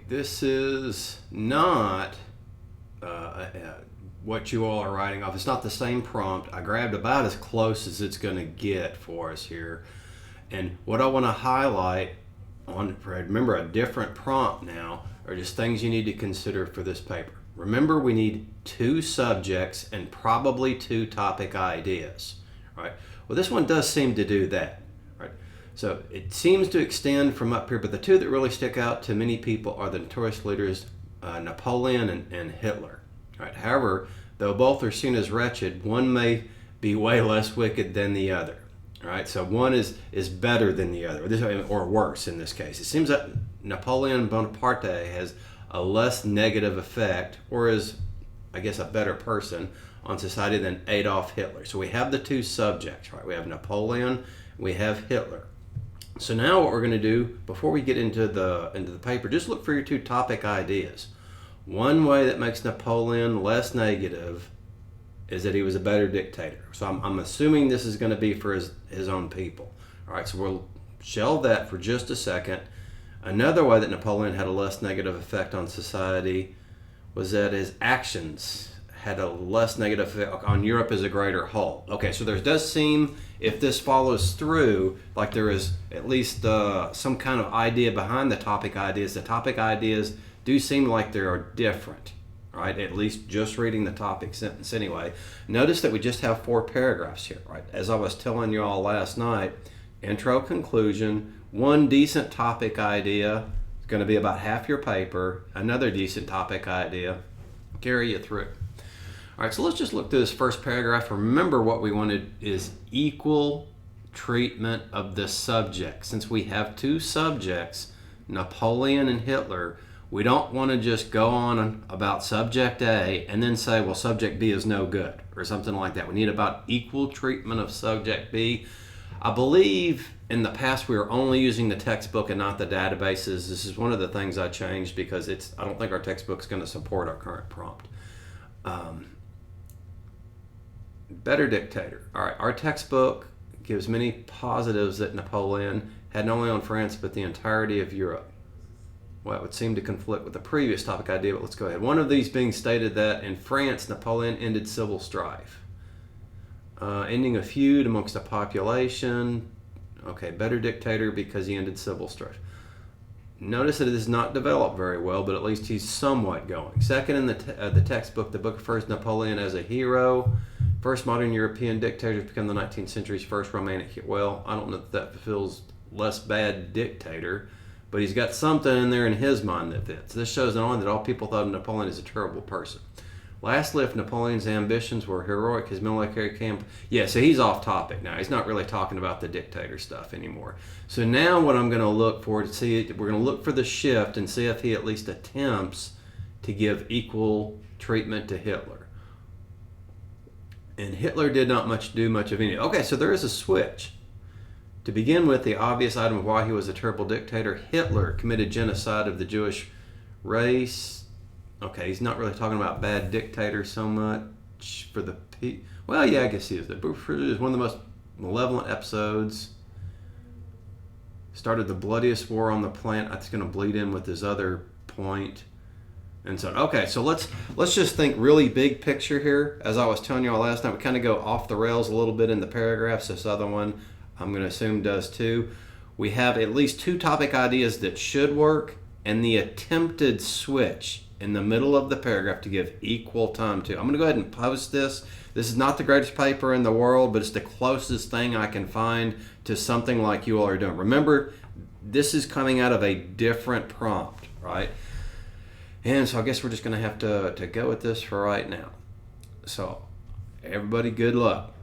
this is not what you all are writing off. It's not the same prompt. I grabbed about as close as it's going to get for us here. And what I want to highlight on, remember, a different prompt now, are just things you need to consider for this paper. Remember, we need 2 subjects and probably 2 topic ideas, right? Well, this one does seem to do that, right? So it seems to extend from up here, but the 2 that really stick out to many people are the notorious leaders Napoleon and Hitler, right? However, though both are seen as wretched, one may be way less wicked than the other, right? So one is better than the other, or worse in this case. It seems that Napoleon Bonaparte has a less negative effect, or is, I guess, a better person on society than Adolf Hitler. So we have the 2 subjects, right? We have Napoleon, we have Hitler. So now what we're going to do, before we get into the paper, just look for your 2 topic ideas. One way that makes Napoleon less negative is that he was a better dictator. So I'm assuming this is going to be for his own people. All right, so we'll shelve that for just a second. Another way that Napoleon had a less negative effect on society was that his actions had a less negative effect on Europe as a greater whole. Okay, so there does seem, if this follows through, like there is at least some kind of idea behind the topic ideas. The topic ideas do seem like they are different, right? At least just reading the topic sentence anyway. Notice that we just have 4 paragraphs here, right? As I was telling you all last night, intro, conclusion, 1 decent topic idea is going to be about half your paper. Another decent topic idea, carry you through. All right, so let's just look through this first paragraph. Remember, what we wanted is equal treatment of the subject. Since we have 2 subjects, Napoleon and Hitler, we don't want to just go on about subject A and then say, well, subject B is no good or something like that. We need about equal treatment of subject B. I believe in the past we were only using the textbook and not the databases. This is one of the things I changed because I don't think our textbook is going to support our current prompt. Better dictator. All right, our textbook gives many positives that Napoleon had not only on France but the entirety of Europe. Well, it would seem to conflict with the previous topic idea, but let's go ahead. One of these being stated that in France, Napoleon ended civil strife, ending a feud amongst the population. Okay, better dictator because he ended civil strife. Notice that it is not developed very well, but at least he's somewhat going. Second in the textbook, the book refers to Napoleon as a hero. First modern European dictator to become the 19th century's first romantic hero. Well, I don't know if that fulfills less bad dictator, but he's got something in there in his mind that fits. This shows not only that all people thought of Napoleon as a terrible person. Lastly, if Napoleon's ambitions were heroic, his military camp... Yeah, so he's off topic now. He's not really talking about the dictator stuff anymore. So now what I'm going to look for to see, we're going to look for the shift and see if he at least attempts to give equal treatment to Hitler. And Hitler did not do much of any. Okay, so there is a switch. To begin with, the obvious item of why he was a terrible dictator, Hitler committed genocide of the Jewish race. Okay, he's not really talking about bad dictator so much for the well, yeah, I guess he is. It is one of the most malevolent episodes. Started the bloodiest war on the planet. That's going to bleed in with his other point. And so, okay, so let's just think really big picture here. As I was telling you all last night, we kind of go off the rails a little bit in the paragraphs. This other one, I'm going to assume, does too. We have at least 2 topic ideas that should work, and the attempted switch in the middle of the paragraph to give equal time to. I'm going to go ahead and post this. This is not the greatest paper in the world, but it's the closest thing I can find to something like you all are doing. Remember, this is coming out of a different prompt, right? And so I guess we're just going to have to go with this for right now. So everybody, good luck.